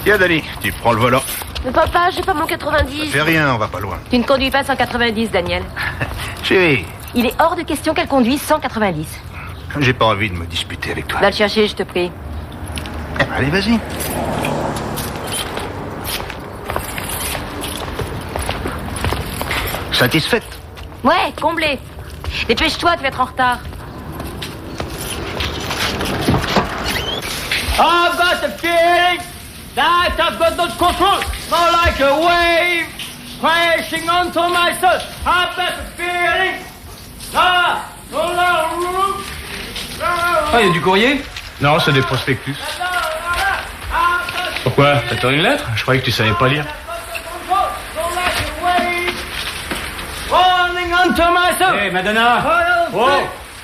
Tiens, Dani, tu prends le volant. Mais papa, j'ai pas mon 90. Ça fait rien, on va pas loin. Tu ne conduis pas 190, Daniel. Chérie, Il est hors de question qu'elle conduise 190. j'ai pas envie de me disputer avec toi. Va le chercher, je te prie. Allez, vas-y. Satisfaite? Ouais, comblé. Dépêche-toi, tu vas être en retard. I've got the feeling that I've got no control, more like a wave crashing onto my soul. I've got the feeling that Ah, il y a du courrier? Non, c'est des prospectus. Pourquoi? T'attends une lettre? Je croyais que tu savais pas lire. Hé, Madonna! Oh!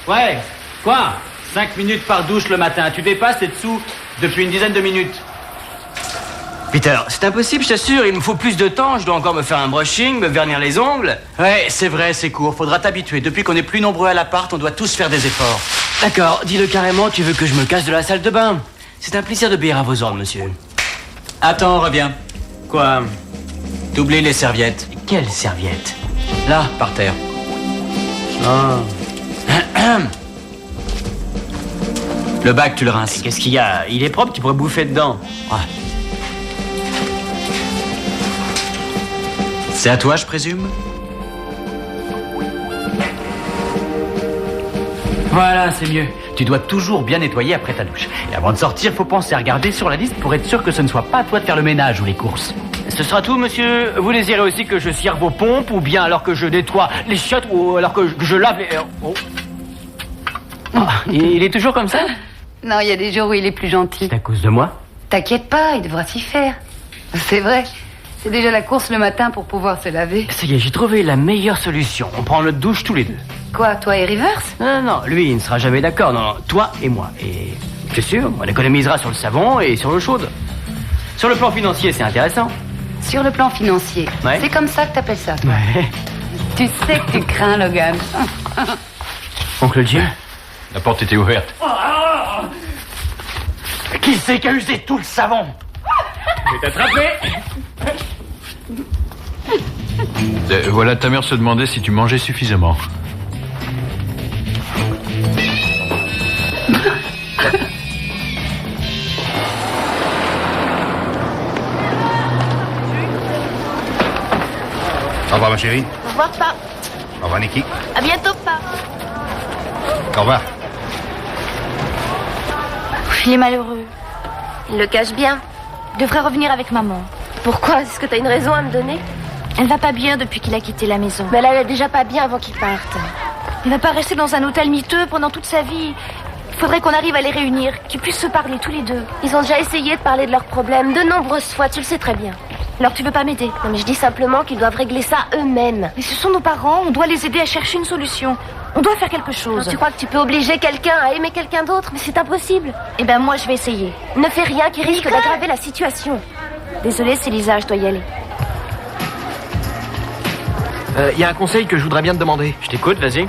Ouais, quoi? 5 minutes par douche le matin. Tu dépasses tes dessous depuis une dizaine de minutes. Peter, c'est impossible, je t'assure, il me faut plus de temps, je dois encore me faire un brushing, me vernir les ongles. Ouais, c'est vrai, c'est court, faudra t'habituer. Depuis qu'on est plus nombreux à l'appart, on doit tous faire des efforts. D'accord, dis-le carrément, tu veux que je me casse de la salle de bain. C'est un plaisir d'obéir à vos ordres, monsieur. Attends, reviens. Quoi? T'oublies les serviettes. Quelle serviette? Là, par terre. Ah. Le bac, tu le rinces. Qu'est-ce qu'il y a? Il est propre, tu pourrais bouffer dedans. Ouais. C'est à toi, je présume? Voilà, c'est mieux. Tu dois toujours bien nettoyer après ta douche. Et avant de sortir, faut penser à regarder sur la liste pour être sûr que ce ne soit pas à toi de faire le ménage ou les courses. Ce sera tout, monsieur. Vous désirez aussi que je cire vos pompes, ou bien alors que je nettoie les chiottes, ou alors que je lave les... Oh. Ah, il est toujours comme ça? Non, il y a des jours où il est plus gentil. C'est à cause de moi? T'inquiète pas, il devra s'y faire. C'est vrai. C'est déjà la course le matin pour pouvoir se laver. Ça y est, j'ai trouvé la meilleure solution. On prend notre douche tous les deux. Quoi, toi et Rivers? Non, lui, il ne sera jamais d'accord. Non, toi et moi. Et c'est sûr, on économisera sur le savon et sur l'eau chaude. Sur le plan financier, c'est intéressant. Sur le plan financier. Ouais. C'est comme ça que t'appelles ça, toi. Ouais. Tu sais que tu crains, Logan. Oncle Jim? La porte était ouverte. Qui c'est qui a usé tout le savon? Je vais t'attraper. Voilà, ta mère se demandait si tu mangeais suffisamment. Au revoir, ma chérie. Au revoir, papa. Au revoir, Niki. À bientôt, papa. Au revoir. Il est malheureux. Il le cache bien. Il devrait revenir avec maman. Pourquoi? Est-ce que t'as une raison à me donner? Elle va pas bien depuis qu'il a quitté la maison. Mais elle allait déjà pas bien avant qu'il parte. Il va pas rester dans un hôtel miteux pendant toute sa vie. Il faudrait qu'on arrive à les réunir, qu'ils puissent se parler tous les deux. Ils ont déjà essayé de parler de leurs problèmes de nombreuses fois, tu le sais très bien. Alors tu veux pas m'aider? Non mais je dis simplement qu'ils doivent régler ça eux-mêmes. Mais ce sont nos parents, on doit les aider à chercher une solution. On doit faire quelque chose. Alors, tu crois que tu peux obliger quelqu'un à aimer quelqu'un d'autre? Mais c'est impossible. Eh ben moi je vais essayer. Ne fais rien qui risque d'aggraver la situation. Désolée, c'est Lisa, je dois y aller. Y a un conseil que je voudrais bien te demander. Je t'écoute, vas-y.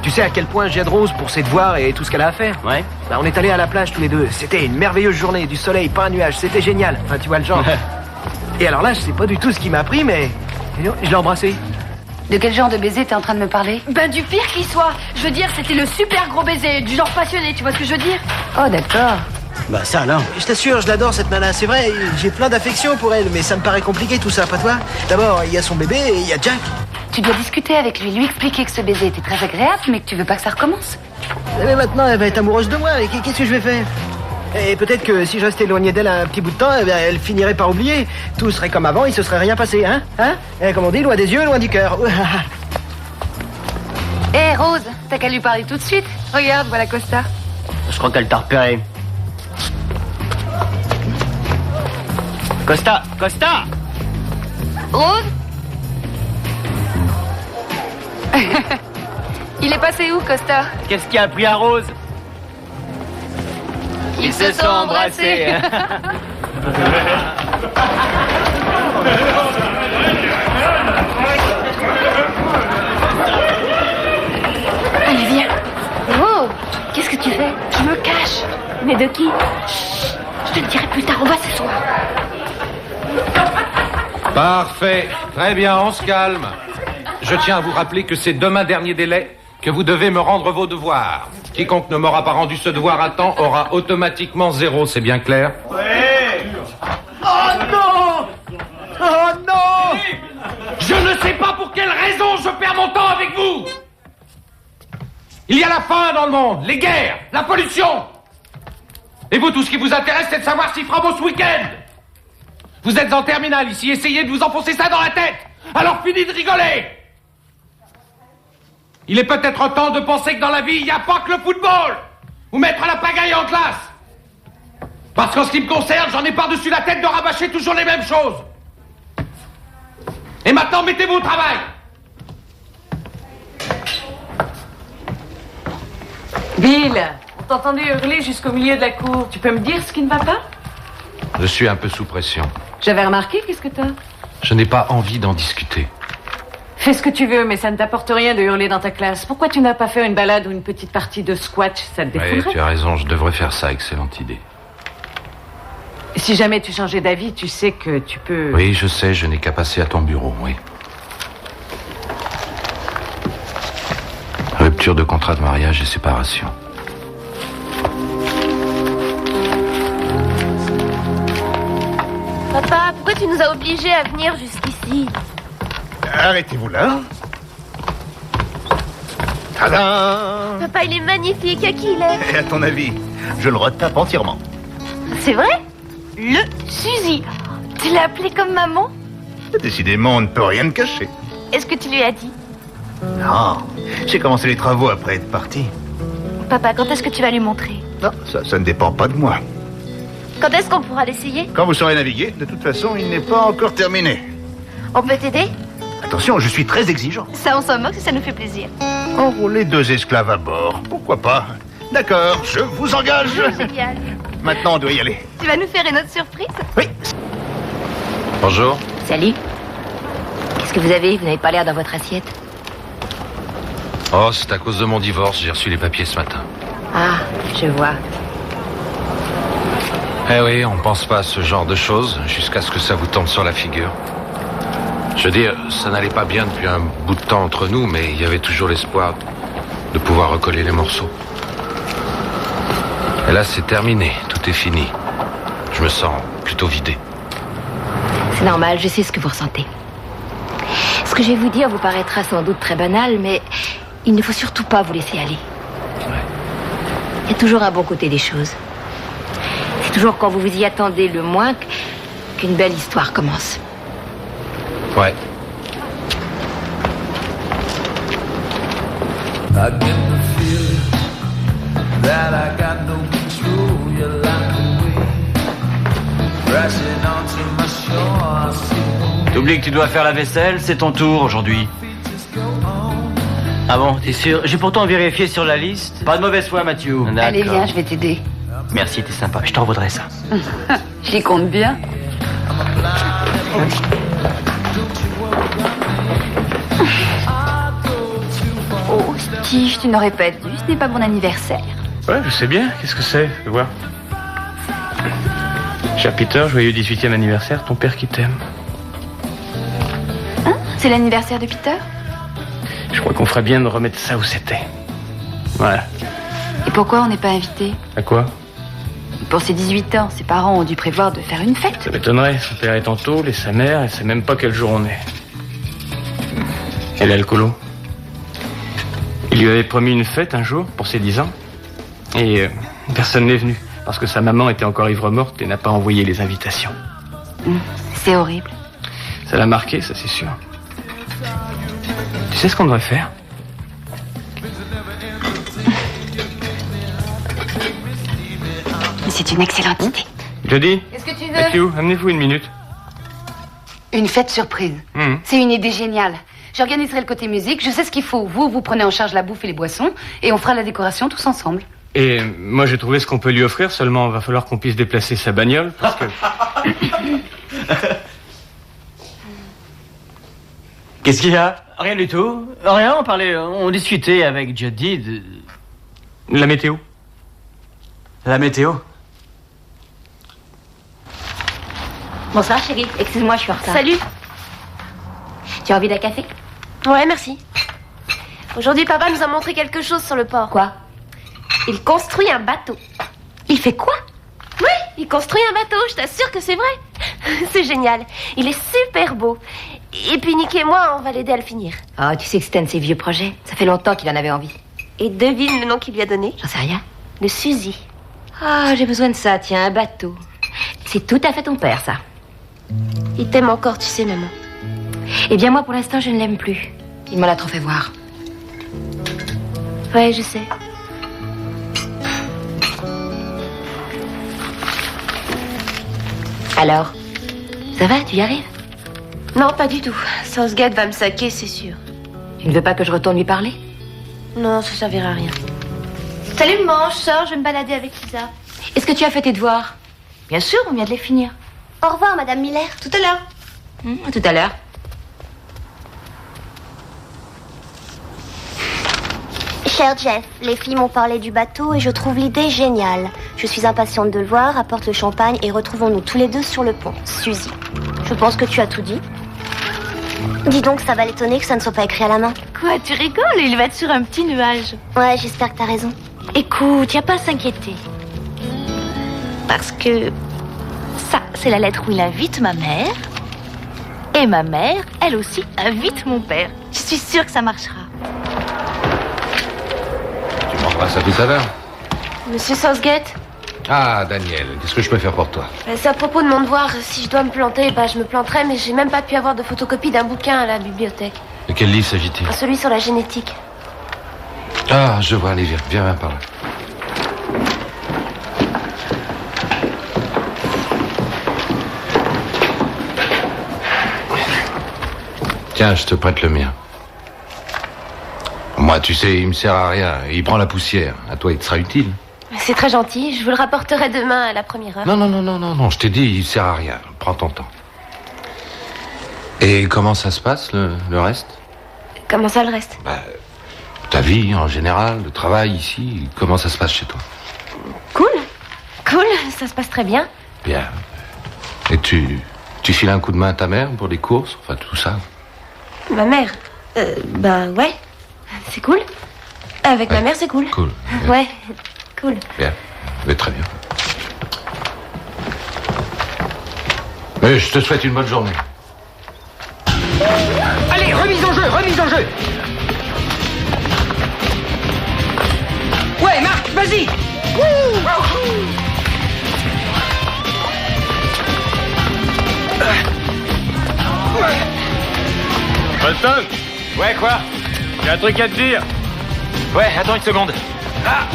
Tu sais à quel point j'aide Rose pour ses devoirs et tout ce qu'elle a à faire? Ouais. Bah, on est allés à la plage tous les deux. C'était une merveilleuse journée, du soleil, pas un nuage. C'était génial. Enfin, tu vois le genre. Et alors là, je sais pas du tout ce qui m'a pris, mais je l'ai embrassé. De quel genre de baiser t'es en train de me parler? Ben du pire qui soit. Je veux dire, c'était le super gros baiser, du genre passionné, tu vois ce que je veux dire? Oh, d'accord. Bah ça alors. Je t'assure, je l'adore cette nana. C'est vrai, j'ai plein d'affection pour elle, mais ça me paraît compliqué tout ça, pas toi? D'abord, il y a son bébé et il y a Jack. Tu dois discuter avec lui expliquer que ce baiser était très agréable, mais que tu veux pas que ça recommence. Mais maintenant, elle va être amoureuse de moi. Et qu'est-ce que je vais faire? Et peut-être que si je restais éloigné d'elle un petit bout de temps, eh bien, elle finirait par oublier. Tout serait comme avant, il se serait rien passé, hein? Et comme on dit, loin des yeux, loin du cœur. Hé, Rose, t'as qu'à lui parler tout de suite. Regarde, voilà Costa. Je crois qu'elle t'a repéré. Costa! Rose? Il est passé où, Costa? Qu'est-ce qui a pris à Rose? Ils se sont embrassés. Allez, viens. Oh, qu'est-ce que tu fais? Je me cache. Mais de qui? Chut, je te le dirai plus tard, on va s'asseoir. Parfait. Très bien, on se calme. Je tiens à vous rappeler que c'est demain dernier délai que vous devez me rendre vos devoirs. Quiconque ne m'aura pas rendu ce devoir à temps aura automatiquement 0, c'est bien clair? Oui. Oh non! Oh non! Je ne sais pas pour quelle raison je perds mon temps avec vous! Il y a la faim dans le monde, les guerres, la pollution. Et vous, tout ce qui vous intéresse, c'est de savoir s'il fera beau ce week-end. Vous êtes en terminale ici, essayez de vous enfoncer ça dans la tête. Alors finis de rigoler. Il est peut-être temps de penser que dans la vie, il n'y a pas que le football. Ou mettre la pagaille en classe. Parce qu'en ce qui me concerne, j'en ai par-dessus la tête de rabâcher toujours les mêmes choses. Et maintenant, mettez-vous au travail. Bill, on t'entendait hurler jusqu'au milieu de la cour. Tu peux me dire ce qui ne va pas? Je suis un peu sous pression. J'avais remarqué, qu'est-ce que t'as? Je n'ai pas envie d'en discuter. Fais ce que tu veux, mais ça ne t'apporte rien de hurler dans ta classe. Pourquoi tu n'as pas fait une balade ou une petite partie de squash? Ça te défoulerait. Oui, tu as raison, je devrais faire ça, excellente idée. Si jamais tu changeais d'avis, tu sais que tu peux... Oui, je sais, je n'ai qu'à passer à ton bureau, oui. Rupture de contrat de mariage et séparation. Papa, pourquoi tu nous as obligés à venir jusqu'ici? Arrêtez-vous là. Tadam! Papa, il est magnifique. À qui il est? Et à ton avis, je le retape entièrement. C'est vrai? Le Suzy. Tu l'as appelé comme maman? Décidément, on ne peut rien te cacher. Est-ce que tu lui as dit? Non, j'ai commencé les travaux après être parti. Papa, quand est-ce que tu vas lui montrer? Non, ça ne dépend pas de moi. Quand est-ce qu'on pourra l'essayer? Quand vous saurez naviguer, de toute façon, il n'est pas encore terminé. On peut t'aider? Attention, je suis très exigeant. Ça, on s'en moque, ça nous fait plaisir. Enrôler 2 esclaves à bord, pourquoi pas? D'accord, je vous engage. Génial. Maintenant, on doit y aller. Tu vas nous faire une autre surprise? Oui. Bonjour. Salut. Qu'est-ce que vous avez? Vous n'avez pas l'air dans votre assiette. Oh, c'est à cause de mon divorce, j'ai reçu les papiers ce matin. Ah, je vois. Eh oui, on pense pas à ce genre de choses jusqu'à ce que ça vous tombe sur la figure. Je veux dire, ça n'allait pas bien depuis un bout de temps entre nous, mais il y avait toujours l'espoir de pouvoir recoller les morceaux. Et là, c'est terminé, tout est fini. Je me sens plutôt vidé. C'est normal, je sais ce que vous ressentez. Ce que je vais vous dire vous paraîtra sans doute très banal, mais il ne faut surtout pas vous laisser aller. Il y a toujours un bon côté des choses. C'est toujours quand vous vous y attendez le moins qu'une belle histoire commence. Ouais. T'oublies que tu dois faire la vaisselle, c'est ton tour aujourd'hui. Ah bon, t'es sûr? J'ai pourtant vérifié sur la liste. Pas de mauvaise foi, Mathieu. Allez, viens, je vais t'aider. Merci, t'es sympa. Je t'en vaudrais ça. J'y compte bien. Oh, Steve, tu n'aurais pas dû, ce n'est pas mon anniversaire. Ouais, je sais bien. Qu'est-ce que c'est? Fais voir. Cher Peter, joyeux 18e anniversaire, ton père qui t'aime. Hein? C'est l'anniversaire de Peter? Je crois qu'on ferait bien de remettre ça où c'était. Voilà. Et pourquoi on n'est pas invité? À quoi? Pour ses 18 ans, ses parents ont dû prévoir de faire une fête. Ça m'étonnerait. Son père est en tôle et sa mère, elle sait même pas quel jour on est. Elle est alcoolo. Il lui avait promis une fête un jour pour ses 10 ans. Et personne n'est venu. Parce que sa maman était encore ivre-morte et n'a pas envoyé les invitations. C'est horrible. Ça l'a marqué, ça c'est sûr. Tu sais ce qu'on devrait faire? C'est une excellente idée. Jody, Qu'est-ce que tu veux? Matthew, amenez-vous une minute. Une fête surprise. C'est une idée géniale. J'organiserai le côté musique, je sais ce qu'il faut. Vous prenez en charge la bouffe et les boissons, et on fera la décoration tous ensemble. Et moi j'ai trouvé ce qu'on peut lui offrir, seulement il va falloir qu'on puisse déplacer sa bagnole, parce que... Qu'est-ce qu'il y a? Rien du tout. Rien, on discutait avec Jody de... La météo. La météo? Bonsoir, chérie. Excuse-moi, je suis en retard. Salut. Tu as envie d'un café? Ouais, merci. Aujourd'hui, papa nous a montré quelque chose sur le port. Quoi? Il construit un bateau. Il fait quoi? Oui, il construit un bateau, je t'assure que c'est vrai. C'est génial. Il est super beau. Et puis Nick et moi, on va l'aider à le finir. Oh, tu sais que c'était un de ses vieux projets. Ça fait longtemps qu'il en avait envie. Et devine le nom qu'il lui a donné? J'en sais rien. Le Suzy. Ah, j'ai besoin de ça, tiens, un bateau. C'est tout à fait ton père, ça. Il t'aime encore, tu sais, maman. Eh bien, moi, pour l'instant, je ne l'aime plus. Il m'en a trop fait voir. Ouais, je sais. Alors, ça va, tu y arrives? Non, pas du tout. Southgate va me saquer, c'est sûr. Tu ne veux pas que je retourne lui parler? Non, ça servira à rien. Salut, maman, je sors, je vais me balader avec Lisa. Est-ce que tu as fait tes devoirs? Bien sûr, on vient de les finir. Au revoir, Madame Miller. Tout à l'heure. À tout à l'heure. Cher Jeff, les filles m'ont parlé du bateau et je trouve l'idée géniale. Je suis impatiente de le voir, apporte le champagne et retrouvons-nous tous les deux sur le pont. Suzy. Je pense que tu as tout dit. Dis donc, ça va l'étonner que ça ne soit pas écrit à la main. Quoi, tu rigoles? Il va être sur un petit nuage. Ouais, j'espère que t'as raison. Écoute, y a pas à s'inquiéter. Parce que ça, c'est la lettre où il invite ma mère. Et ma mère, elle aussi, invite mon père. Je suis sûre que ça marchera. Tu m'en passes à tout à l'heure. Monsieur Southgate? Ah, Daniel, qu'est-ce que je peux faire pour toi? C'est à propos de mon devoir. Si je dois me planter, je me planterai, mais j'ai même pas pu avoir de photocopie d'un bouquin à la bibliothèque. De quel livre s'agit-il? Celui sur la génétique. Ah, je vois, allez, viens par là. Tiens, je te prête le mien. Moi, tu sais, il me sert à rien. Il prend la poussière. À toi, il te sera utile. C'est très gentil. Je vous le rapporterai demain à la première heure. Non, je t'ai dit, il sert à rien. Prends ton temps. Et comment ça se passe, le reste? Comment ça, le reste? Ta vie, en général, le travail ici, comment ça se passe chez toi? Cool, ça se passe très bien. Bien. Et tu files un coup de main à ta mère pour les courses, enfin tout ça? Ma mère? Ouais. C'est cool. Avec ma mère, c'est cool. Cool. Ouais, cool. Bien. Mais très bien. Mais je te souhaite une bonne journée. Allez, remise en jeu. Ouais, Marc, vas-y. Bolton? Ouais, quoi? J'ai un truc à te dire. Ouais, attends une seconde. Ah.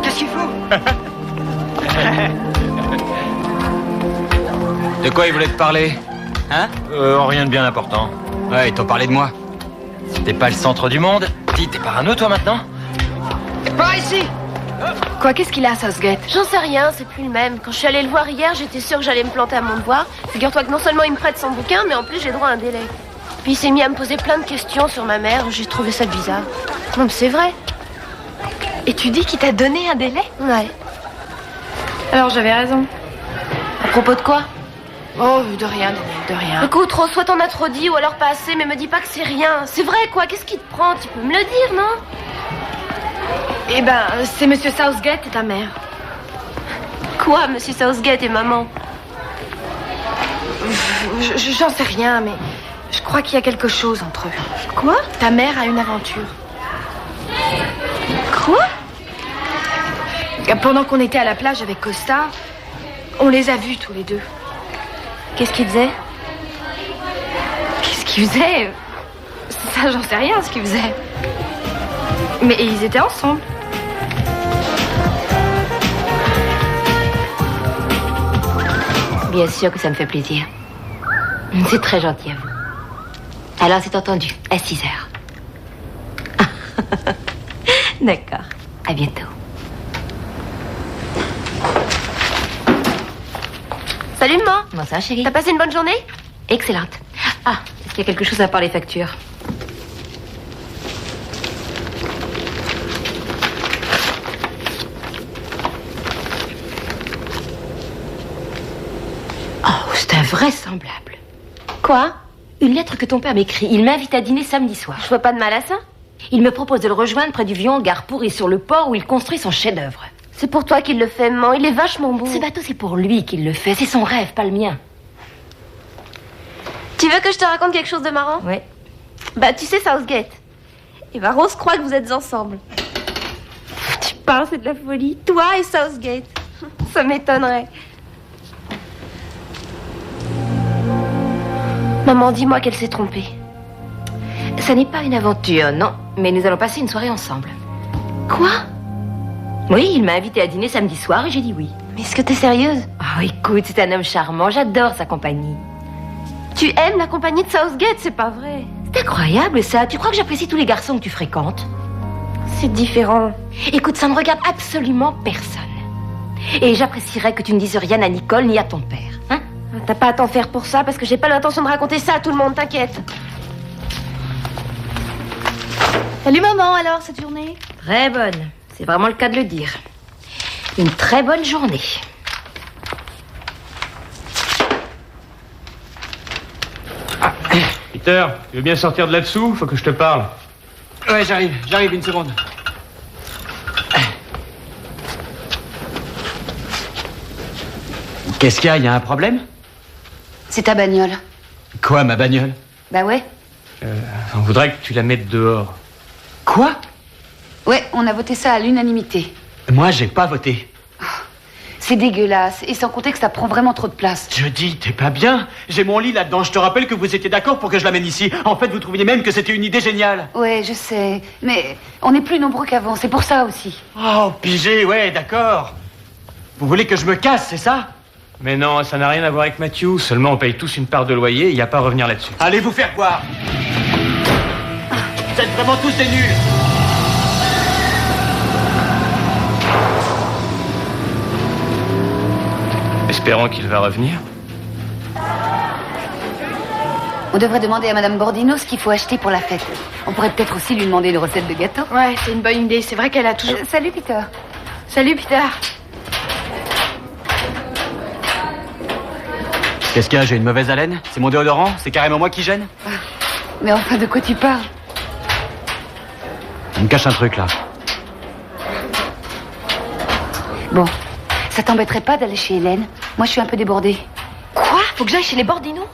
Qu'est-ce qu'il faut? De quoi ils voulaient te parler? Hein? Rien de bien important. Ouais, ils t'ont parlé de moi. T'es pas le centre du monde? Dis, t'es parano toi maintenant? Par ici. Quoi, qu'est-ce qu'il a, Southgate? J'en sais rien, c'est plus le même. Quand je suis allée le voir hier, j'étais sûre que j'allais me planter à mon devoir. Figure-toi que non seulement il me prête son bouquin, mais en plus j'ai droit à un délai. Puis il s'est mis à me poser plein de questions sur ma mère. J'ai trouvé ça bizarre. Non, mais c'est vrai. Et tu dis qu'il t'a donné un délai? Ouais. Alors j'avais raison. À propos de quoi? Oh, de rien, de rien. Écoute, Rose, soit t'en as trop dit ou alors pas assez, mais me dis pas que c'est rien. C'est vrai, quoi, qu'est-ce qui te prend? Tu peux me le dire, non? Eh ben, c'est Monsieur Southgate et ta mère. Quoi, Monsieur Southgate et maman? J'en sais rien, mais je crois qu'il y a quelque chose entre eux. Quoi? Ta mère a une aventure. Quoi? Pendant qu'on était à la plage avec Costa, on les a vus tous les deux. Qu'est-ce qu'ils faisaient? Qu'est-ce qu'ils faisaient? Ça, j'en sais rien, ce qu'ils faisaient. Mais ils étaient ensemble. Bien sûr que ça me fait plaisir. C'est très gentil à vous. Alors, c'est entendu, à 6 heures. D'accord. À bientôt. Salut, maman. Bonsoir, chérie. T'as passé une bonne journée? Excellente. Ah, est-ce qu'il y a quelque chose à part les factures? Invraisemblable. Quoi? Une lettre que ton père m'écrit. Il m'invite à dîner samedi soir. Je vois pas de mal à ça. Il me propose de le rejoindre près du vieux hangar pourri sur le port où il construit son chef-d'œuvre. C'est pour toi qu'il le fait, maman. Il est vachement beau. Ce bateau, c'est pour lui qu'il le fait. C'est son rêve, pas le mien. Tu veux que je te raconte quelque chose de marrant? Ouais. Bah, tu sais, Southgate. Et bah, Rose croit que vous êtes ensemble. Tu parles, c'est de la folie. Toi et Southgate. Ça m'étonnerait. Maman, dis-moi qu'elle s'est trompée. Ça n'est pas une aventure, non. Mais nous allons passer une soirée ensemble. Quoi? Oui, il m'a invité à dîner samedi soir et j'ai dit oui. Mais est-ce que t'es sérieuse? Oh, écoute, c'est un homme charmant. J'adore sa compagnie. Tu aimes la compagnie de Southgate, c'est pas vrai. C'est incroyable, ça. Tu crois que j'apprécie tous les garçons que tu fréquentes? C'est différent. Écoute, ça ne regarde absolument personne. Et j'apprécierais que tu ne dises rien à Nicole ni à ton père. Hein? T'as pas à t'en faire pour ça, parce que j'ai pas l'intention de raconter ça à tout le monde, t'inquiète. Salut maman, alors, cette journée? Très bonne. C'est vraiment le cas de le dire. Une très bonne journée. Peter, tu veux bien sortir de là-dessous? Faut que je te parle. Ouais, j'arrive, une seconde. Qu'est-ce qu'il y a? Il y a un problème? C'est ta bagnole. Quoi, ma bagnole? Bah ouais. On voudrait que tu la mettes dehors. Quoi? Ouais, on a voté ça à l'unanimité. Moi, j'ai pas voté. C'est dégueulasse, et sans compter que ça prend vraiment trop de place. Je dis, t'es pas bien? J'ai mon lit là-dedans. Je te rappelle que vous étiez d'accord pour que je l'amène ici. En fait, vous trouviez même que c'était une idée géniale. Ouais, je sais, mais on est plus nombreux qu'avant, c'est pour ça aussi. Oh, pigé, ouais, d'accord. Vous voulez que je me casse, c'est ça? Mais non, ça n'a rien à voir avec Matthew. Seulement, on paye tous une part de loyer, il n'y a pas à revenir là-dessus. Allez vous faire voir. Vous êtes vraiment tous des nuls. Espérons qu'il va revenir. On devrait demander à Madame Bordino ce qu'il faut acheter pour la fête. On pourrait peut-être aussi lui demander une recette de gâteau. Ouais, c'est une bonne idée. C'est vrai qu'elle a toujours... Salut, Peter. Salut, Peter. Qu'est-ce qu'il y a? J'ai une mauvaise haleine? C'est mon déodorant? C'est carrément moi qui gêne? Mais enfin, de quoi tu parles? Il me cache un truc, là. Bon, ça t'embêterait pas d'aller chez Hélène? Moi, je suis un peu débordée. Quoi? Faut que j'aille chez les Bordino?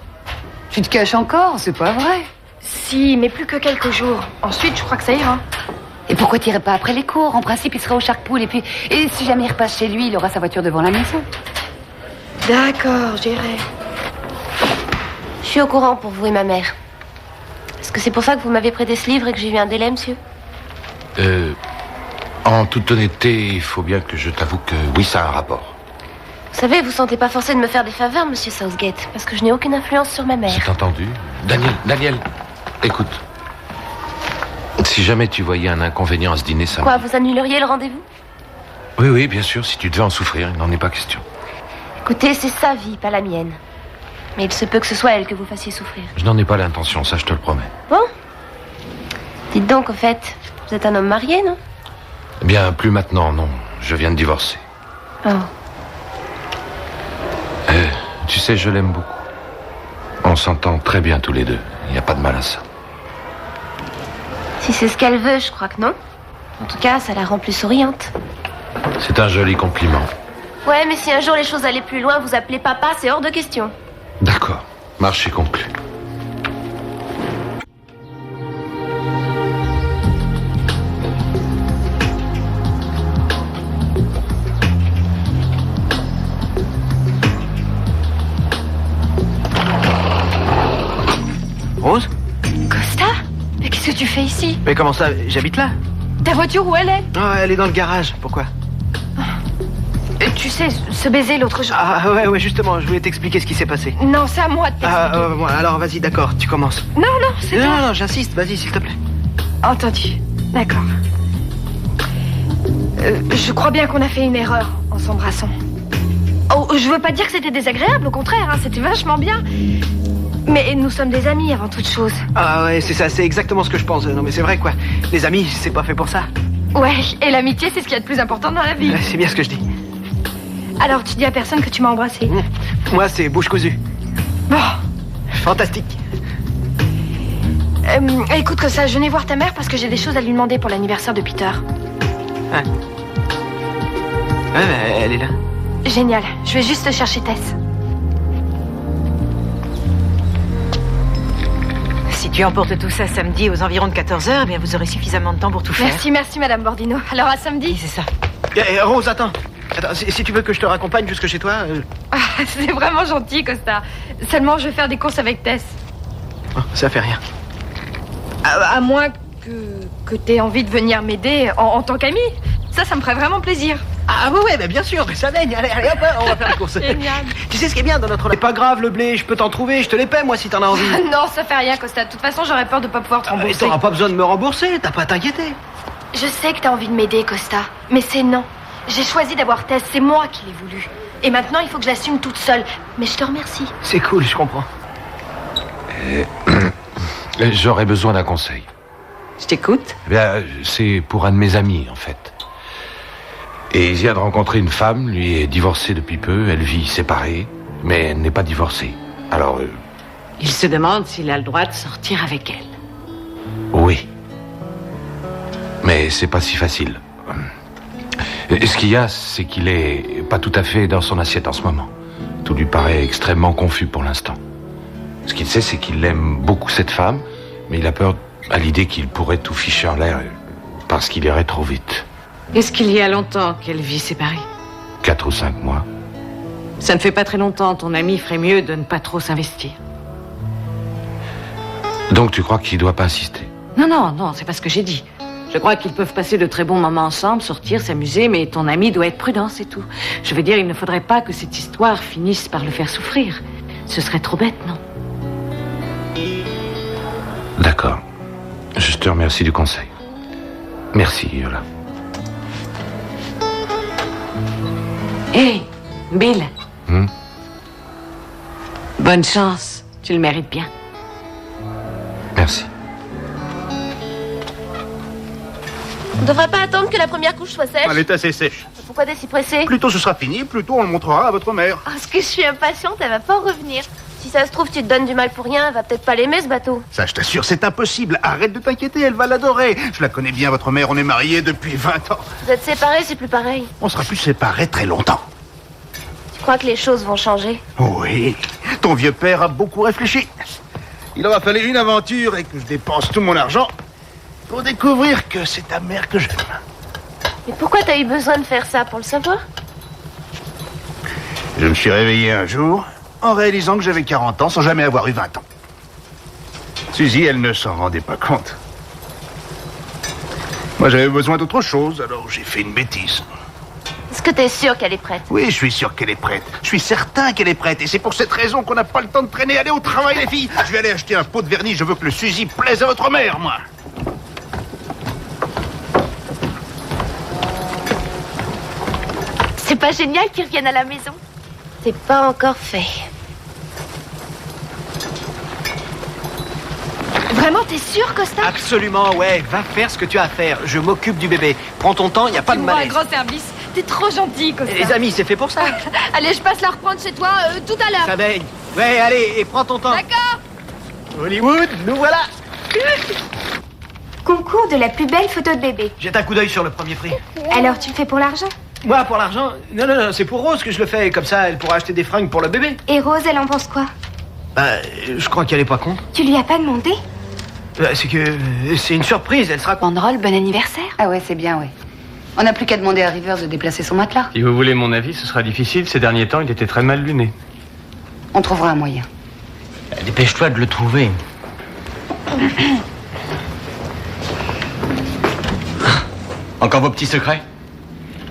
Tu te caches encore? C'est pas vrai. Si, mais plus que quelques jours. Ensuite, je crois que ça ira. Et pourquoi t'irais pas après les cours? En principe, il sera au Shark-Pool. Et si jamais il repasse chez lui, il aura sa voiture devant la maison. D'accord, j'irai. Je suis au courant pour vous et ma mère. Est-ce que c'est pour ça que vous m'avez prêté ce livre et que j'ai eu un délai, monsieur? En toute honnêteté, il faut bien que je t'avoue que oui, ça a un rapport. Vous savez, vous sentez pas forcé de me faire des faveurs, monsieur Southgate, parce que je n'ai aucune influence sur ma mère. C'est entendu. Daniel, écoute. Si jamais tu voyais un inconvénient à ce dîner, ça... Quoi, vous annuleriez le rendez-vous? Oui, bien sûr, si tu devais en souffrir, il n'en est pas question. Écoutez, c'est sa vie, pas la mienne. Mais il se peut que ce soit elle que vous fassiez souffrir. Je n'en ai pas l'intention, ça je te le promets. Bon. Dites donc, au fait, vous êtes un homme marié, non? Eh bien, plus maintenant, non. Je viens de divorcer. Oh. Tu sais, je l'aime beaucoup. On s'entend très bien tous les deux. Il n'y a pas de mal à ça. Si c'est ce qu'elle veut, je crois que non. En tout cas, ça la rend plus souriante. C'est un joli compliment. Ouais, mais si un jour les choses allaient plus loin, vous appelez papa, c'est hors de question. D'accord. Marché conclu. Rose? Costa? Mais qu'est-ce que tu fais ici? Mais comment ça? J'habite là? Ta voiture, où elle est? Ah, elle est dans le garage. Pourquoi? Tu sais, ce baiser l'autre jour... Ah, ouais, justement, je voulais t'expliquer ce qui s'est passé. Non, c'est à moi de t'expliquer. Alors, vas-y, d'accord, tu commences. Non, c'est toi. Non, j'insiste, vas-y, s'il te plaît. Entendu. D'accord. Je crois bien qu'on a fait une erreur en s'embrassant. Oh, je veux pas dire que c'était désagréable, au contraire, hein, c'était vachement bien. Mais nous sommes des amis avant toute chose. Ah ouais, c'est ça, c'est exactement ce que je pense. Non mais c'est vrai quoi, les amis, c'est pas fait pour ça. Ouais, et l'amitié, c'est ce qu'il y a de plus important dans la vie. C'est bien ce que je dis. Alors, tu dis à personne que tu m'as embrassé? Moi, c'est bouche cousue. Fantastique. Écoute, Costa, je venais voir ta mère parce que j'ai des choses à lui demander pour l'anniversaire de Peter. Ouais, mais elle est là. Génial. Je vais juste chercher Tess. Si tu emportes tout ça samedi aux environs de 14h, eh bien vous aurez suffisamment de temps pour tout faire. Merci, Madame Bordino. Alors à samedi. C'est ça. Rose, attends. Si tu veux que je te raccompagne jusque chez toi... C'est vraiment gentil, Costa. Seulement, je vais faire des courses avec Tess. Oh, ça fait rien. À moins que t'aies envie de venir m'aider en tant qu'amie. Ça me ferait vraiment plaisir. Ah ouais, bah bien sûr, mais ça baigne. Allez, hop, on va faire les courses. Génial. Tu sais ce qui est bien dans notre... C'est pas grave, le blé, je peux t'en trouver, je te les paie, moi, si t'en as envie. Non, ça fait rien, Costa. De toute façon, j'aurais peur de pas pouvoir te rembourser. T'auras pas besoin de me rembourser, t'as pas à t'inquiéter. Je sais que t'as envie de m'aider, Costa. Mais c'est non. J'ai choisi d'avoir Tess, c'est moi qui l'ai voulu. Et maintenant, il faut que je l'assume toute seule. Mais je te remercie. C'est cool, je comprends. J'aurais besoin d'un conseil. Je t'écoute. Eh bien, c'est pour un de mes amis, en fait. Et il vient de rencontrer une femme, lui est divorcée depuis peu, elle vit séparée, mais elle n'est pas divorcée. Alors... Il se demande s'il a le droit de sortir avec elle. Oui. Mais c'est pas si facile. Et ce qu'il y a, c'est qu'il est pas tout à fait dans son assiette en ce moment. Tout lui paraît extrêmement confus pour l'instant. Ce qu'il sait, c'est qu'il aime beaucoup cette femme, mais il a peur à l'idée qu'il pourrait tout ficher en l'air parce qu'il irait trop vite. Est-ce qu'il y a longtemps qu'elle vit séparée? 4 ou 5 mois. Ça ne fait pas très longtemps. Ton ami ferait mieux de ne pas trop s'investir. Donc tu crois qu'il doit pas insister? Non, c'est pas ce que j'ai dit. Je crois qu'ils peuvent passer de très bons moments ensemble, sortir, s'amuser, mais ton ami doit être prudent, c'est tout. Je veux dire, il ne faudrait pas que cette histoire finisse par le faire souffrir. Ce serait trop bête, non? D'accord. Je te remercie du conseil. Merci, Yola. Hé, Bill. Hmm? Bonne chance. Tu le mérites bien. Merci. On devrait pas attendre que la première couche soit sèche. Elle est assez sèche. Pourquoi t'es si pressé? Plus tôt ce sera fini, plus tôt on le montrera à votre mère. Oh, ce que je suis impatiente, elle va pas revenir. Si ça se trouve, tu te donnes du mal pour rien, elle va peut-être pas l'aimer ce bateau. Ça, je t'assure, c'est impossible. Arrête de t'inquiéter, elle va l'adorer. Je la connais bien, votre mère, on est mariés depuis 20 ans. Vous êtes séparés, c'est plus pareil. On sera plus séparés très longtemps. Tu crois que les choses vont changer? Oui, ton vieux père a beaucoup réfléchi. Il aura fallu une aventure et que je dépense tout mon argent pour découvrir que c'est ta mère que j'aime. Mais pourquoi t'as eu besoin de faire ça, pour le savoir? Je me suis réveillé un jour en réalisant que j'avais 40 ans sans jamais avoir eu 20 ans. Suzy, elle ne s'en rendait pas compte. Moi, j'avais besoin d'autre chose, alors j'ai fait une bêtise. Est-ce que t'es sûr qu'elle est prête? Oui, je suis sûr qu'elle est prête. Je suis certain qu'elle est prête. Et c'est pour cette raison qu'on n'a pas le temps de traîner. Allez au travail, les filles. Je vais aller acheter un pot de vernis. Je veux que le Suzy plaise à votre mère, moi. C'est pas génial qu'ils reviennent à la maison? C'est pas encore fait. Vraiment, t'es sûr, Costa? Absolument, ouais. Va faire ce que tu as à faire. Je m'occupe du bébé. Prends ton temps, il n'y a pas de Tu me rends un malaise. grand service. T'es trop gentil, Costa. Les amis, c'est fait pour ça. Allez, je passe la reprendre chez toi tout à l'heure. Ça baigne. Ouais, allez, et prends ton temps. D'accord. Hollywood, nous voilà. Concours de la plus belle photo de bébé. Jette un coup d'œil sur le premier prix. Alors, tu le fais pour l'argent? Moi, pour l'argent? Non, c'est pour Rose que je le fais. Comme ça, elle pourra acheter des fringues pour le bébé. Et Rose, elle en pense quoi? Bah, je crois qu'elle est pas con. Tu lui as pas demandé? C'est que c'est une surprise, elle sera... Banderole, bon anniversaire. Ah ouais, c'est bien, ouais. On n'a plus qu'à demander à Rivers de déplacer son matelas. Si vous voulez mon avis, ce sera difficile. Ces derniers temps, il était très mal luné. On trouvera un moyen. Dépêche-toi de le trouver. Encore vos petits secrets?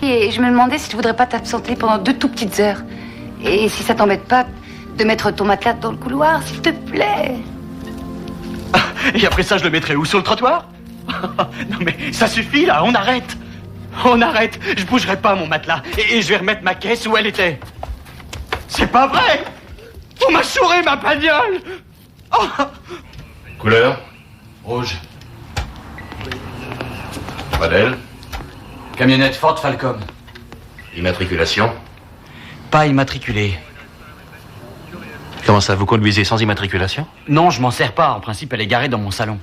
Et je me demandais si tu voudrais pas t'absenter pendant 2 tout petites heures. Et si ça t'embête pas de mettre ton matelas dans le couloir, s'il te plaît. Et après ça, je le mettrai où? Sur le trottoir? Non mais ça suffit là, on arrête. On arrête. Je bougerai pas mon matelas. Et je vais remettre ma caisse où elle était. C'est pas vrai. On m'a chouré ma bagnole. Oh. Couleur? Rouge. Modèle? Camionnette Ford Falcon. Immatriculation? Pas immatriculée. Comment ça, vous conduisez sans immatriculation? Non, je m'en sers pas. En principe, elle est garée dans mon salon.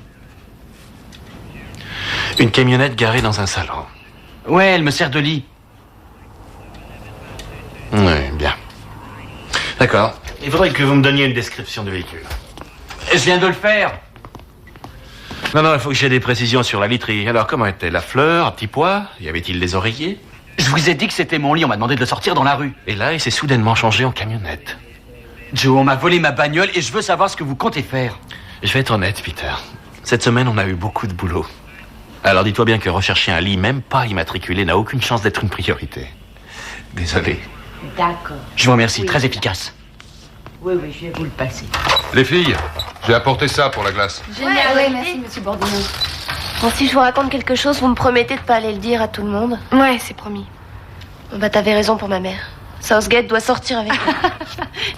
Une camionnette garée dans un salon. Ouais, elle me sert de lit. Oui, bien. D'accord. Il faudrait que vous me donniez une description du véhicule. Je viens de le faire. Non, il faut que j'ai des précisions sur la literie. Alors, comment était la fleur, à petits pois? Y avait-il des oreillers? Je vous ai dit que c'était mon lit. On m'a demandé de le sortir dans la rue. Et là, il s'est soudainement changé en camionnette. Joe, on m'a volé ma bagnole et je veux savoir ce que vous comptez faire. Je vais être honnête, Peter. Cette semaine, on a eu beaucoup de boulot. Alors, dis-toi bien que rechercher un lit, même pas immatriculé, n'a aucune chance d'être une priorité. Désolé. D'accord. Je vous remercie. Très efficace. Oui, je vais vous le passer. Les filles, j'ai apporté ça pour la glace. Génial, ouais, merci, monsieur Bourdillon. Bon, si je vous raconte quelque chose, vous me promettez de pas aller le dire à tout le monde? Ouais, c'est promis. Bon, bah, t'avais raison pour ma mère. Southgate doit sortir avec moi.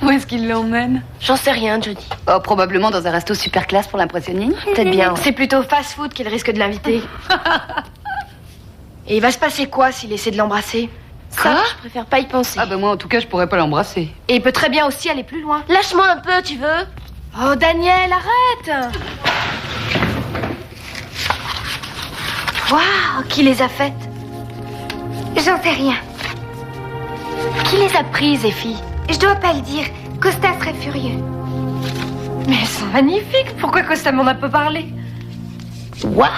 Où est-ce qu'il l'emmène? J'en sais rien, Jodie. Oh, probablement dans un resto super classe pour l'impressionner. Peut-être bien. C'est plutôt fast-food qu'il risque de l'inviter. Et il va se passer quoi s'il essaie de l'embrasser? Ça, je préfère pas y penser. Ah bah moi, en tout cas, je pourrais pas l'embrasser. Et il peut très bien aussi aller plus loin. Lâche-moi un peu, tu veux? Oh, Daniel, arrête! Waouh, qui les a faites? J'en sais rien. Qui les a prises, les filles? Je dois pas le dire. Costa serait furieux. Mais elles sont magnifiques. Pourquoi Costa m'en a peu parlé? Waouh!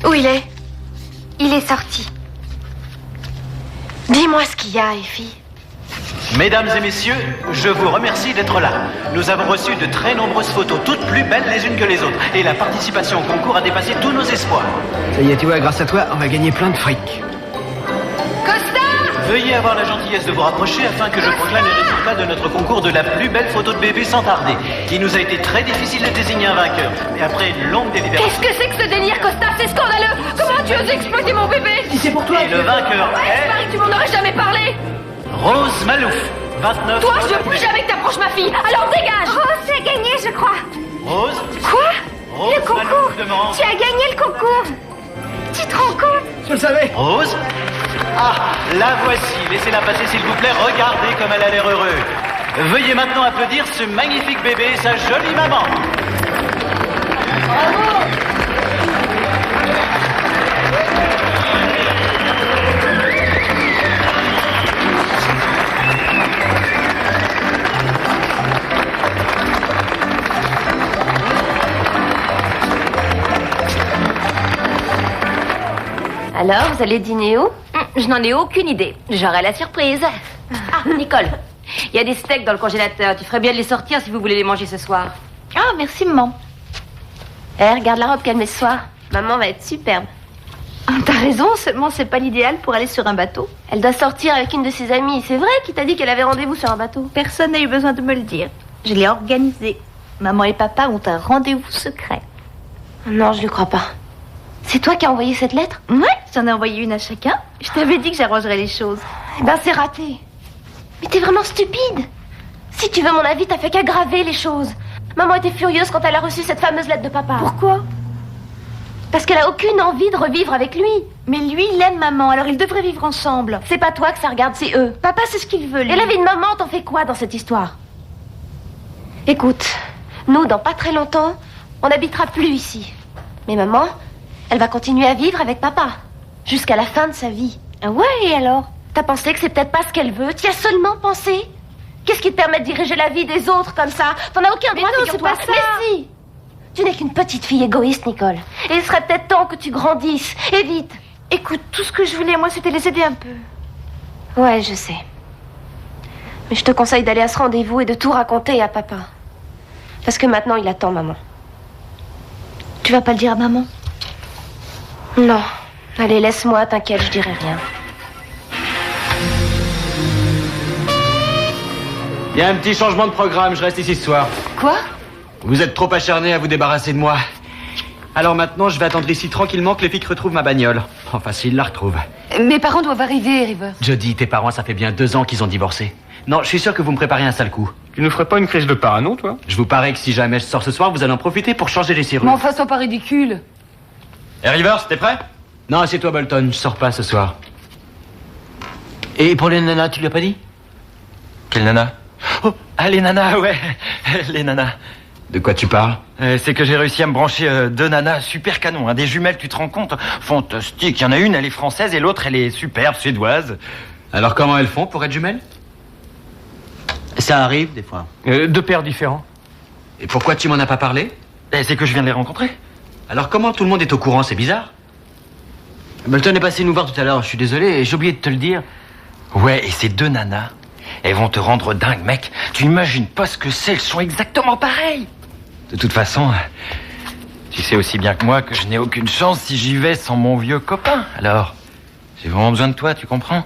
Où il est? Il est sorti. Dis-moi ce qu'il y a, Effie. Mesdames et messieurs, je vous remercie d'être là. Nous avons reçu de très nombreuses photos, toutes plus belles les unes que les autres. Et la participation au concours a dépassé tous nos espoirs. Ça y est, tu vois, grâce à toi, on va gagner plein de fric. Veuillez avoir la gentillesse de vous rapprocher afin que je proclame les résultats de notre concours de la plus belle photo de bébé sans tarder. Il nous a été très difficile de désigner un vainqueur. Mais après une longue délibération... Qu'est-ce que c'est que ce délire, Costa? C'est scandaleux! Comment tu oses exploiter mon bébé? Si c'est pour toi... Et le vainqueur est... Paris, tu m'en aurais jamais parlé! Rose Malouf, 29... Toi, je veux plus jamais que t'approches ma fille! Alors dégage! Rose, tu as gagné, je crois. Rose Quoi? Rose Le concours. Malouf demande... Tu as gagné le concours. Tu te rends compte? Je le savais. Rose? Ah, la voici. Laissez-la passer, s'il vous plaît. Regardez comme elle a l'air heureuse. Veuillez maintenant applaudir ce magnifique bébé et sa jolie maman. Alors, vous allez dîner où? Je n'en ai aucune idée. J'aurai la surprise. Ah, Nicole, il y a des steaks dans le congélateur. Tu ferais bien de les sortir si vous voulez les manger ce soir. Ah, merci, maman. Regarde la robe qu'elle met ce soir. Maman va être superbe. T'as raison, seulement c'est pas l'idéal pour aller sur un bateau. Elle doit sortir avec une de ses amies. C'est vrai qui t'a dit qu'elle avait rendez-vous sur un bateau? Personne n'a eu besoin de me le dire. Je l'ai organisé. Maman et papa ont un rendez-vous secret. Non, je ne crois pas. C'est toi qui as envoyé cette lettre? Ouais, j'en ai envoyé une à chacun. Je t'avais dit que j'arrangerais les choses. Eh ben, c'est raté. Mais t'es vraiment stupide. Si tu veux mon avis, t'as fait qu'aggraver les choses. Maman était furieuse quand elle a reçu cette fameuse lettre de papa. Pourquoi? Parce qu'elle a aucune envie de revivre avec lui. Mais lui, il aime maman, alors ils devraient vivre ensemble. C'est pas toi que ça regarde, c'est eux. Papa, c'est ce qu'il veut, lui. Et la vie de maman, t'en fais quoi dans cette histoire? Écoute, nous, dans pas très longtemps, on n'habitera plus ici. Mais maman, elle va continuer à vivre avec papa. Jusqu'à la fin de sa vie. Ah ouais, et alors? T'as pensé que c'est peut-être pas ce qu'elle veut? T'y as seulement pensé? Qu'est-ce qui te permet de diriger la vie des autres comme ça? T'en as aucun droit, figure-toi. c'est pas ça. Mais si! Tu n'es qu'une petite fille égoïste, Nicole. Et il serait peut-être temps que tu grandisses. Et vite. Écoute, tout ce que je voulais, moi, c'était les aider un peu. Ouais, je sais. Mais je te conseille d'aller à ce rendez-vous et de tout raconter à papa. Parce que maintenant, il attend maman. Tu vas pas le dire à maman? Non. Allez, laisse-moi, t'inquiète, je dirai rien. Il y a un petit changement de programme, je reste ici ce soir. Quoi? Vous êtes trop acharné à vous débarrasser de moi. Alors maintenant, je vais attendre ici tranquillement que les filles retrouvent ma bagnole. Enfin, s'ils la retrouvent. Mes parents doivent arriver, River. Jodie, tes parents, ça fait bien 2 ans qu'ils ont divorcé. Non, je suis sûr que vous me préparez un sale coup. Tu nous ferais pas une crise de parano, toi? Je vous parie que si jamais je sors ce soir, vous allez en profiter pour changer les serrures. Mais enfin, sois pas ridicule. Et Rivers, t'es prêt? Non, c'est toi, Bolton, je sors pas ce soir. Et pour les nanas, tu lui as pas dit? Quelle nana? Oh, ah, les nanas, ouais. Les nanas. De quoi tu parles? C'est que j'ai réussi à me brancher 2 nanas super canons, hein, des jumelles, tu te rends compte? Fantastique. Il y en a une, elle est française, et l'autre, elle est superbe, suédoise. Alors comment elles font pour être jumelles? Ça arrive, des fois. 2 pères différents. Et pourquoi tu m'en as pas parlé? C'est que je viens de les rencontrer. Alors comment tout le monde est au courant? C'est bizarre. Melton est passé nous voir tout à l'heure, je suis désolé, j'ai oublié de te le dire. Ouais, et ces 2 nanas, elles vont te rendre dingue, mec. Tu imagines pas ce que c'est, elles sont exactement pareilles. De toute façon, tu sais aussi bien que moi que je n'ai aucune chance si j'y vais sans mon vieux copain. Alors, j'ai vraiment besoin de toi, tu comprends?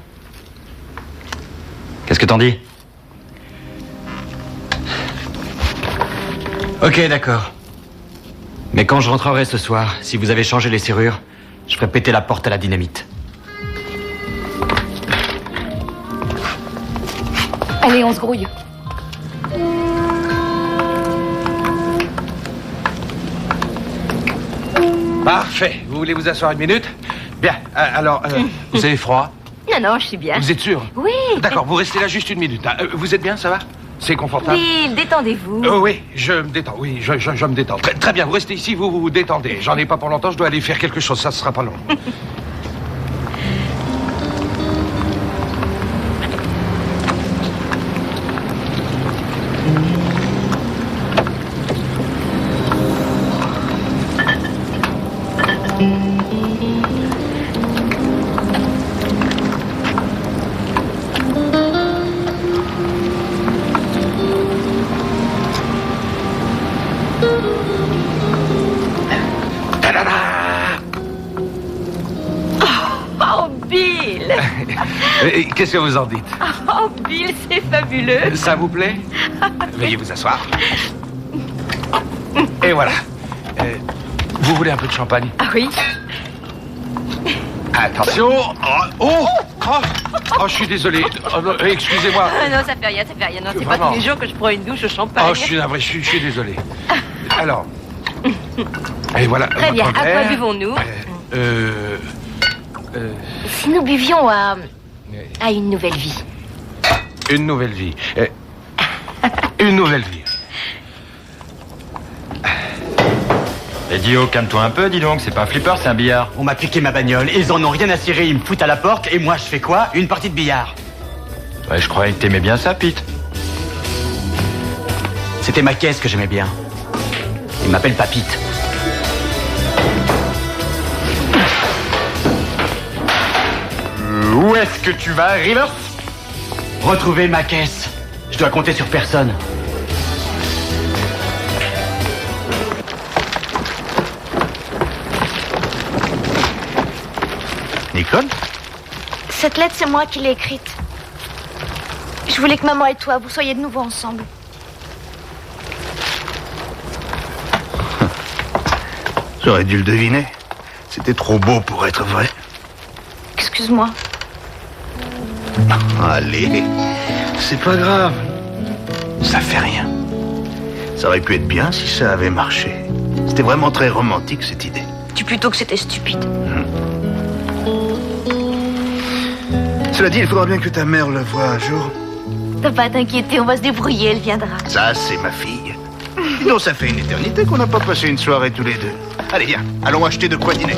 Qu'est-ce que t'en dis? Ok, d'accord. Mais quand je rentrerai ce soir, si vous avez changé les serrures, je ferai péter la porte à la dynamite. Allez, on se grouille. Parfait. Vous voulez vous asseoir une minute? Bien. Alors, vous avez froid? Non, je suis bien. Vous êtes sûr? Oui. D'accord, vous restez là juste une minute. Vous êtes bien, ça va? C'est confortable? Oui, détendez-vous. Oui, je me détends. Oui, je me détends. Très bien, vous restez ici, vous vous détendez. J'en ai pas pour longtemps, je dois aller faire quelque chose, ça sera pas long. Oh, Bill! Qu'est-ce que vous en dites? Oh, Bill, c'est fabuleux. Ça vous plaît? Veuillez vous asseoir. Et voilà. Vous voulez un peu de champagne? Ah oui? Attention. Oh, je suis désolé. Excusez-moi. Ah non, ça fait rien. Non, c'est pas Vraiment. tous les jours que je prends une douche au champagne. Oh, je suis navré, je suis désolé. Alors. Et voilà. Très bien. votre À quoi verre. buvons-nous? Si nous buvions à une nouvelle vie. Une nouvelle vie. Une nouvelle vie. Et Dio, calme-toi un peu, dis donc, c'est pas un flipper, c'est un billard. On m'a piqué ma bagnole, ils en ont rien à cirer, ils me foutent à la porte, et moi je fais quoi? Une partie de billard. Ouais, je croyais que t'aimais bien ça, Pete. C'était ma caisse que j'aimais bien. Ils m'appellent Papite. Où est-ce que tu vas, Rivers? Retrouver ma caisse. Je dois compter sur personne. Nicole? Cette lettre, c'est moi qui l'ai écrite. Je voulais que maman et toi, vous soyez de nouveau ensemble. J'aurais dû le deviner. C'était trop beau pour être vrai. Excuse-moi. Allez, c'est pas grave. Ça fait rien. Ça aurait pu être bien si ça avait marché. C'était vraiment très romantique, cette idée. Dis plutôt que c'était stupide. Cela dit, il faudra bien que ta mère le voie un jour. T'as pas à t'inquiéter, on va se débrouiller, elle viendra. Ça, c'est ma fille. Dis donc, ça fait une éternité qu'on n'a pas passé une soirée tous les deux. Allez, viens, allons acheter de quoi dîner.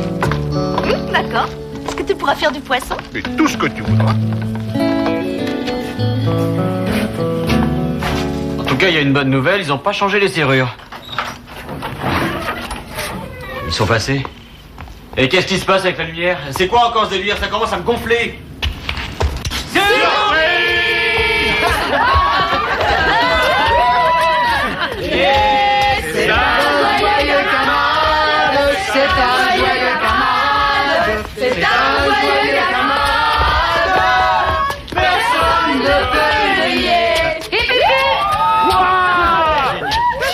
D'accord. Est-ce que tu pourras faire du poisson? Et tout ce que tu voudras. En tout cas, il y a une bonne nouvelle, ils ont pas changé les serrures. Ils sont passés. Et qu'est-ce qui se passe avec la lumière? C'est quoi encore ce délire? Ça commence à me gonfler. C'est un joyeux camarade, c'est un joyeux camarade, c'est un joyeux camarade, personne ne peut le nier.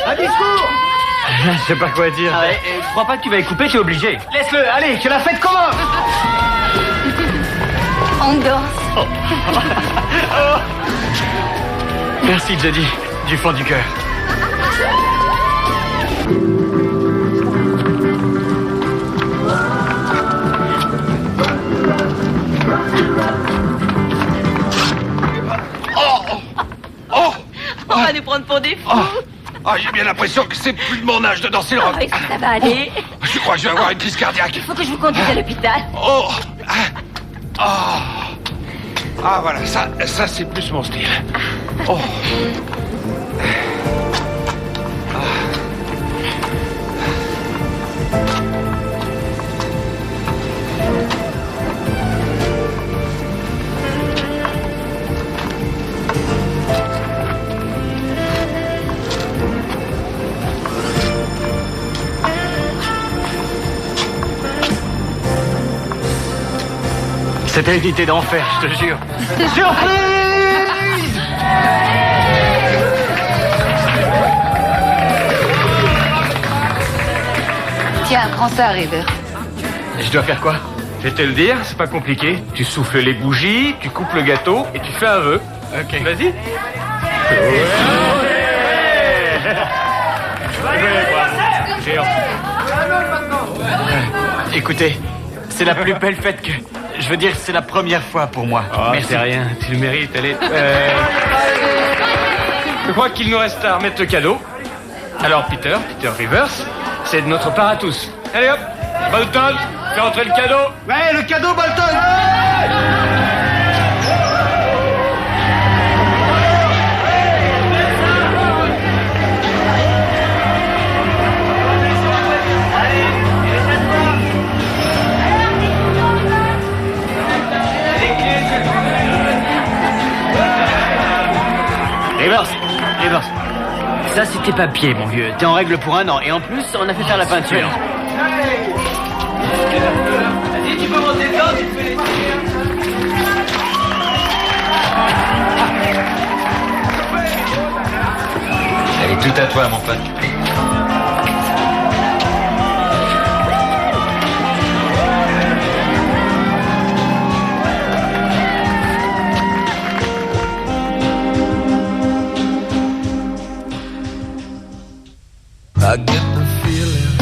Un discours. Je sais pas quoi dire. Je crois pas que tu vas y couper, t'es obligé. Laisse-le, allez, que la fête commence. On danse. Merci, Jody, du fond du cœur. monde est fou. Ah, j'ai bien l'impression que c'est plus de mon âge de danser le rock. Est-ce que ça va aller? Je crois que je vais avoir une crise cardiaque. Il faut que je vous conduise à l'hôpital. Ah, voilà, ça c'est plus mon style. Oh. C'était une idée d'enfer, je te jure. Surprise! Tiens, prends ça, River. Je dois faire quoi? Je vais te le dire, c'est pas compliqué. Tu souffles les bougies, tu coupes le gâteau et tu fais un vœu. Ok. Vas-y. Écoutez, c'est la plus belle fête que... Je veux dire, c'est la première fois pour moi. Oh, merci. C'est rien, tu le mérites, allez. Je crois qu'il nous reste à remettre le cadeau. Alors, Peter Rivers, c'est de notre part à tous. Allez hop, Bolton, fais entrer le cadeau. Ouais, le cadeau, Bolton! Rivers, ça c'est tes papiers, mon vieux. T'es en règle pour un an. Et en plus, on a fait faire la peinture. Vas-y, tu peux monter dedans, tu peux les Elle est tout à toi, mon pote. I get the feeling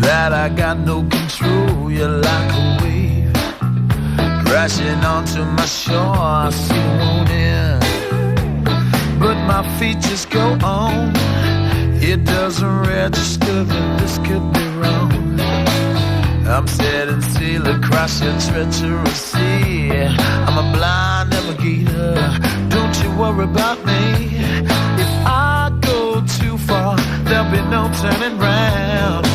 that I got no control. You're like a wave crashing onto my shore. I see it won't end, but my feet just go on. It doesn't register that this could be wrong. I'm setting sail across your treacherous sea. I'm a blind navigator. Don't you worry about me. If I go too far, there'll be no turning round.